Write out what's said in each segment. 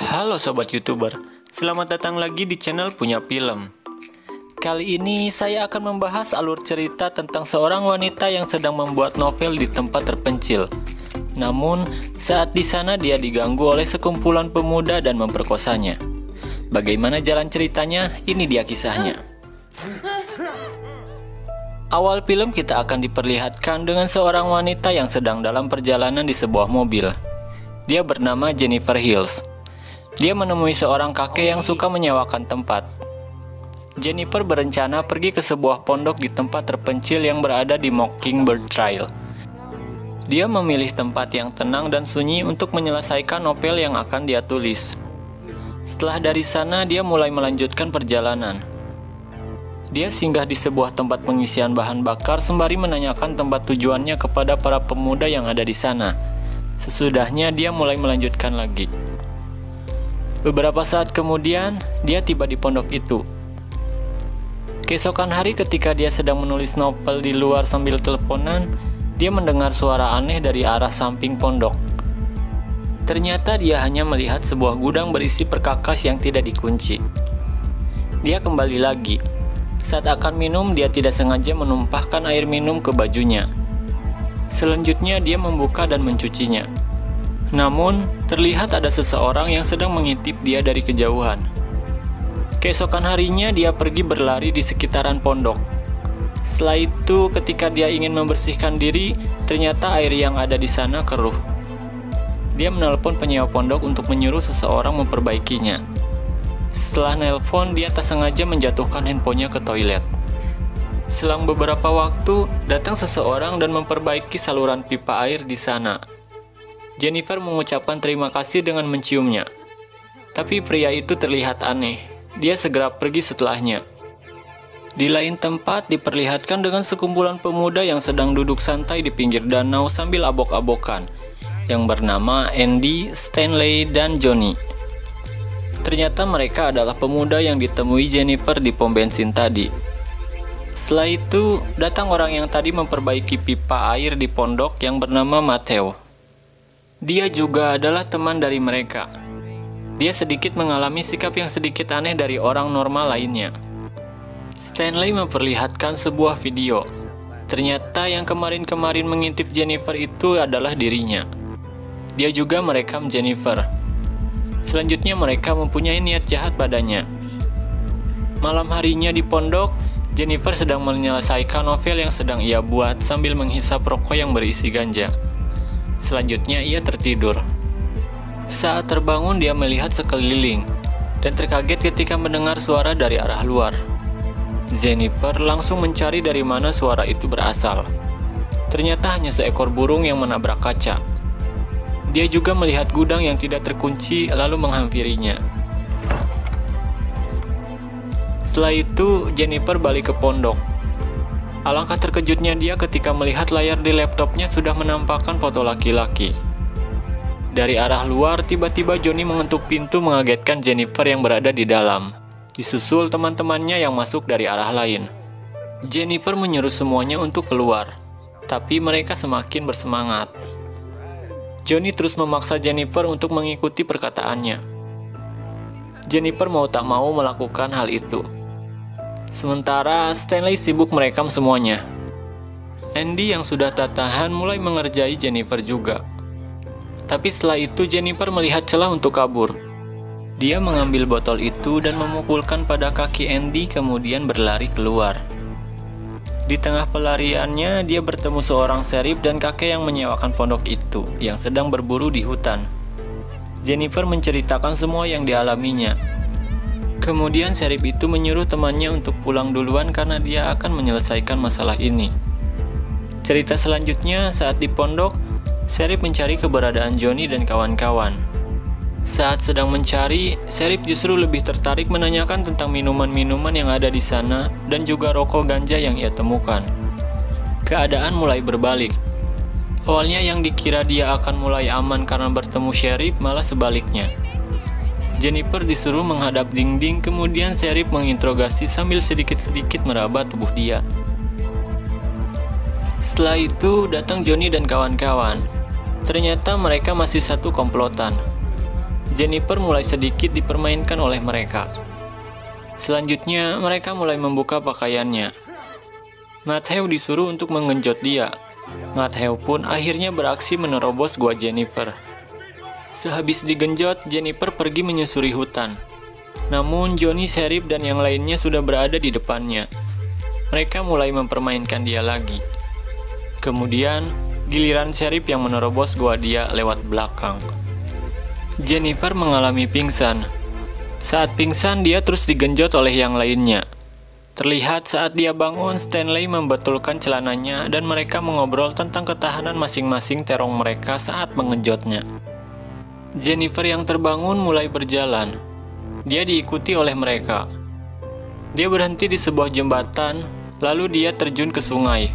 Halo Sobat YouTuber, selamat datang lagi di channel Punya Film. Kali ini saya akan membahas alur cerita tentang seorang wanita yang sedang membuat novel di tempat terpencil. Namun, saat di sana dia diganggu oleh sekumpulan pemuda dan memperkosanya. Bagaimana jalan ceritanya? Ini dia kisahnya. Awal film kita akan diperlihatkan dengan seorang wanita yang sedang dalam perjalanan di sebuah mobil. Dia bernama Jennifer Hills. Dia menemui seorang kakek yang suka menyewakan tempat. Jennifer berencana pergi ke sebuah pondok di tempat terpencil yang berada di Mockingbird Trail. Dia memilih tempat yang tenang dan sunyi untuk menyelesaikan novel yang akan dia tulis. Setelah dari sana, dia mulai melanjutkan perjalanan. Dia singgah di sebuah tempat pengisian bahan bakar sembari menanyakan tempat tujuannya kepada para pemuda yang ada di sana. Sesudahnya, dia mulai melanjutkan lagi. Beberapa saat kemudian, dia tiba di pondok itu. Keesokan hari ketika dia sedang menulis novel di luar sambil teleponan, dia mendengar suara aneh dari arah samping pondok. Ternyata dia hanya melihat sebuah gudang berisi perkakas yang tidak dikunci. Dia kembali lagi. Saat akan minum, dia tidak sengaja menumpahkan air minum ke bajunya. Selanjutnya dia membuka dan mencucinya. Namun, terlihat ada seseorang yang sedang mengintip dia dari kejauhan. Keesokan harinya dia pergi berlari di sekitaran pondok. Setelah itu, ketika dia ingin membersihkan diri, ternyata air yang ada di sana keruh. Dia menelpon penyewa pondok untuk menyuruh seseorang memperbaikinya. Setelah nelpon, dia tak sengaja menjatuhkan handphonenya ke toilet. Selang beberapa waktu, datang seseorang dan memperbaiki saluran pipa air di sana. Jennifer mengucapkan terima kasih dengan menciumnya. Tapi pria itu terlihat aneh. Dia segera pergi setelahnya. Di lain tempat diperlihatkan dengan sekumpulan pemuda yang sedang duduk santai di pinggir danau sambil abok-abokan, yang bernama Andy, Stanley, dan Johnny. Ternyata mereka adalah pemuda yang ditemui Jennifer di pom bensin tadi. Setelah itu, datang orang yang tadi memperbaiki pipa air di pondok yang bernama Mateo. Dia juga adalah teman dari mereka. Dia sedikit mengalami sikap yang sedikit aneh dari orang normal lainnya. Stanley memperlihatkan sebuah video. Ternyata yang kemarin-kemarin mengintip Jennifer itu adalah dirinya. Dia juga merekam Jennifer. Selanjutnya mereka mempunyai niat jahat padanya. Malam harinya di pondok, Jennifer sedang menyelesaikan novel yang sedang ia buat sambil menghisap rokok yang berisi ganja. Selanjutnya ia tertidur. Saat terbangun dia melihat sekeliling dan terkaget ketika mendengar suara dari arah luar. Jennifer langsung mencari dari mana suara itu berasal. Ternyata hanya seekor burung yang menabrak kaca. Dia juga melihat gudang yang tidak terkunci lalu menghampirinya. Setelah itu Jennifer balik ke pondok. Alangkah terkejutnya dia ketika melihat layar di laptopnya sudah menampakkan foto laki-laki. Dari arah luar, tiba-tiba Johnny mengetuk pintu mengagetkan Jennifer yang berada di dalam. Disusul teman-temannya yang masuk dari arah lain. Jennifer menyuruh semuanya untuk keluar, tapi mereka semakin bersemangat. Johnny terus memaksa Jennifer untuk mengikuti perkataannya. Jennifer mau tak mau melakukan hal itu. Sementara Stanley sibuk merekam semuanya. Andy yang sudah tak tahan mulai mengerjai Jennifer juga. Tapi setelah itu Jennifer melihat celah untuk kabur. Dia mengambil botol itu dan memukulkan pada kaki Andy kemudian berlari keluar. Di tengah pelariannya dia bertemu seorang serif dan kakek yang menyewakan pondok itu yang sedang berburu di hutan. Jennifer menceritakan semua yang dialaminya. Kemudian serif itu menyuruh temannya untuk pulang duluan karena dia akan menyelesaikan masalah ini. Cerita selanjutnya saat di pondok, serif mencari keberadaan Johnny dan kawan-kawan. Saat sedang mencari, serif justru lebih tertarik menanyakan tentang minuman-minuman yang ada di sana dan juga rokok ganja yang ia temukan. Keadaan mulai berbalik. Awalnya yang dikira dia akan mulai aman karena bertemu Sheriff, malah sebaliknya. Jennifer disuruh menghadap dinding, kemudian Sheriff menginterogasi sambil sedikit-sedikit meraba tubuh dia. Setelah itu datang Johnny dan kawan-kawan. Ternyata mereka masih satu komplotan. Jennifer mulai sedikit dipermainkan oleh mereka. Selanjutnya, mereka mulai membuka pakaiannya. Matthew disuruh untuk menggenjot dia. Matthew pun akhirnya beraksi menerobos gua Jennifer. Sehabis digenjot, Jennifer pergi menyusuri hutan. Namun, Johnny, Sheriff, dan yang lainnya sudah berada di depannya. Mereka mulai mempermainkan dia lagi. Kemudian, giliran Sheriff yang menerobos gua dia lewat belakang. Jennifer mengalami pingsan. Saat pingsan, dia terus digenjot oleh yang lainnya. Terlihat saat dia bangun, Stanley membetulkan celananya dan mereka mengobrol tentang ketahanan masing-masing terong mereka saat mengenjotnya. Jennifer yang terbangun mulai berjalan. Dia diikuti oleh mereka. Dia berhenti di sebuah jembatan, lalu dia terjun ke sungai.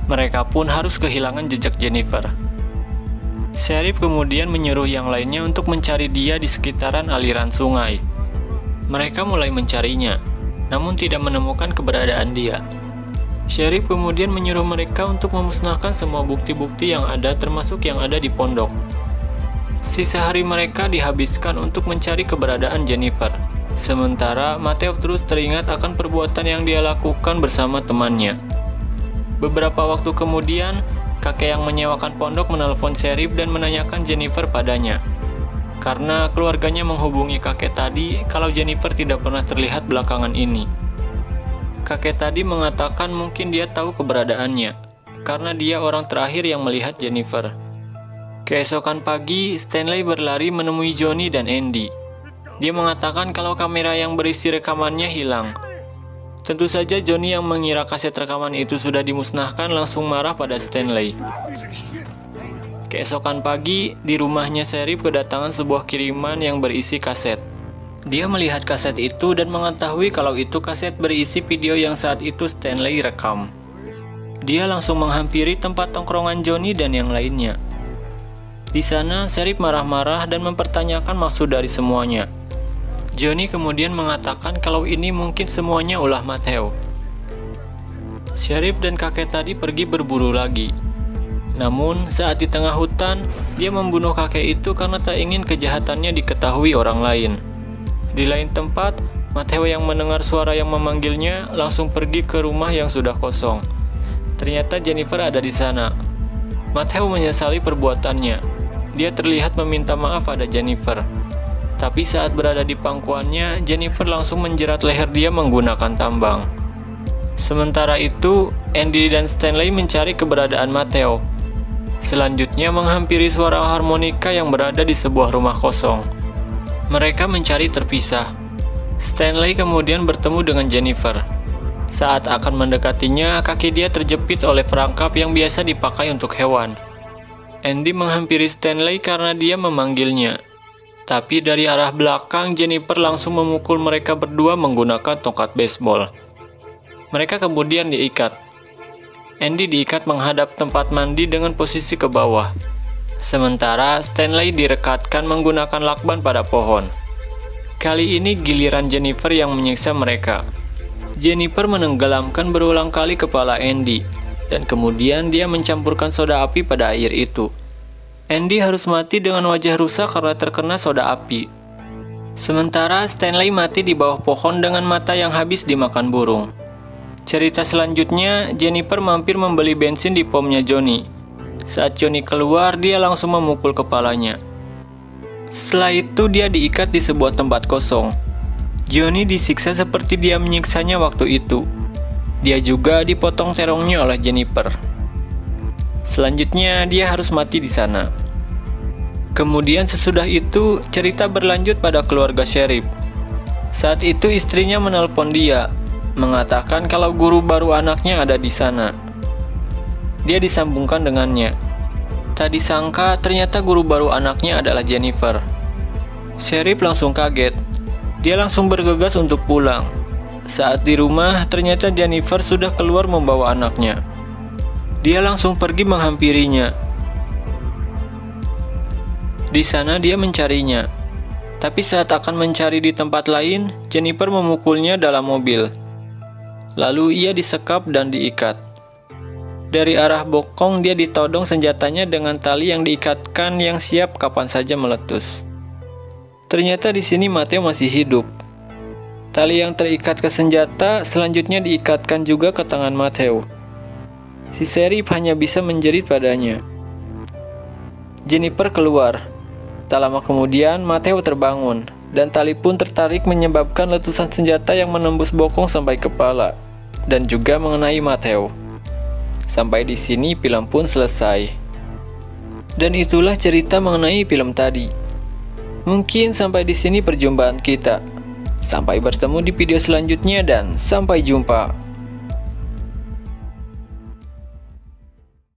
Mereka pun harus kehilangan jejak Jennifer. Sheriff kemudian menyuruh yang lainnya untuk mencari dia di sekitaran aliran sungai. Mereka mulai mencarinya, namun tidak menemukan keberadaan dia. Sheriff kemudian menyuruh mereka untuk memusnahkan semua bukti-bukti yang ada, termasuk yang ada di pondok. Sisa hari mereka dihabiskan untuk mencari keberadaan Jennifer. Sementara Matthew terus teringat akan perbuatan yang dia lakukan bersama temannya. Beberapa waktu kemudian, kakek yang menyewakan pondok menelpon Sheriff dan menanyakan Jennifer padanya. Karena keluarganya menghubungi kakek tadi kalau Jennifer tidak pernah terlihat belakangan ini. Kakek tadi mengatakan mungkin dia tahu keberadaannya, karena dia orang terakhir yang melihat Jennifer. Keesokan pagi, Stanley berlari menemui Johnny dan Andy. Dia mengatakan kalau kamera yang berisi rekamannya hilang. Tentu saja Johnny yang mengira kaset rekaman itu sudah dimusnahkan langsung marah pada Stanley. Keesokan pagi, di rumahnya Sheriff kedatangan sebuah kiriman yang berisi kaset. Dia melihat kaset itu dan mengetahui kalau itu kaset berisi video yang saat itu Stanley rekam. Dia langsung menghampiri tempat tongkrongan Johnny dan yang lainnya. Di sana, Sheriff marah-marah dan mempertanyakan maksud dari semuanya. Johnny kemudian mengatakan kalau ini mungkin semuanya ulah Matthew. Sheriff dan kakek tadi pergi berburu lagi. Namun, saat di tengah hutan, dia membunuh kakek itu karena tak ingin kejahatannya diketahui orang lain. Di lain tempat, Matthew yang mendengar suara yang memanggilnya langsung pergi ke rumah yang sudah kosong. Ternyata Jennifer ada di sana. Matthew menyesali perbuatannya. Dia terlihat meminta maaf pada Jennifer. Tapi saat berada di pangkuannya, Jennifer langsung menjerat leher dia menggunakan tambang. Sementara itu, Andy dan Stanley mencari keberadaan Matthew. Selanjutnya menghampiri suara harmonika yang berada di sebuah rumah kosong. Mereka mencari terpisah. Stanley kemudian bertemu dengan Jennifer. Saat akan mendekatinya, kaki dia terjepit oleh perangkap yang biasa dipakai untuk hewan. Andy menghampiri Stanley karena dia memanggilnya. Tapi dari arah belakang, Jennifer langsung memukul mereka berdua menggunakan tongkat baseball. Mereka kemudian diikat. Andy diikat menghadap tempat mandi dengan posisi ke bawah. Sementara Stanley direkatkan menggunakan lakban pada pohon. Kali ini giliran Jennifer yang menyiksa mereka. Jennifer menenggelamkan berulang kali kepala Andy, dan kemudian dia mencampurkan soda api pada air itu. Andy harus mati dengan wajah rusak karena terkena soda api. Sementara Stanley mati di bawah pohon dengan mata yang habis dimakan burung. Cerita selanjutnya, Jennifer mampir membeli bensin di pomnya Johnny. Saat Johnny keluar, dia langsung memukul kepalanya. Setelah itu dia diikat di sebuah tempat kosong. Johnny disiksa seperti dia menyiksanya waktu itu. Dia juga dipotong terongnya oleh Jennifer. Selanjutnya, dia harus mati di sana. Kemudian sesudah itu, cerita berlanjut pada keluarga Sheriff. Saat itu istrinya menelpon dia, mengatakan kalau guru baru anaknya ada di sana. Dia disambungkan dengannya. Tak disangka ternyata guru baru anaknya adalah Jennifer. Sheriff langsung kaget. Dia langsung bergegas untuk pulang. Saat di rumah, ternyata Jennifer sudah keluar membawa anaknya. Dia langsung pergi menghampirinya. Di sana dia mencarinya. Tapi saat akan mencari di tempat lain, Jennifer memukulnya dalam mobil. Lalu ia disekap dan diikat. Dari arah bokong dia ditodong senjatanya dengan tali yang diikatkan yang siap kapan saja meletus. Ternyata di sini Matteo masih hidup. Tali yang terikat ke senjata selanjutnya diikatkan juga ke tangan Matteo. Si Sheriff hanya bisa menjerit padanya. Jennifer keluar. Tak lama kemudian Matteo terbangun dan tali pun tertarik menyebabkan letusan senjata yang menembus bokong sampai kepala dan juga mengenai Matteo. Sampai di sini film pun selesai. Dan itulah cerita mengenai film tadi. Mungkin sampai di sini perjumpaan kita. Sampai bertemu di video selanjutnya dan sampai jumpa.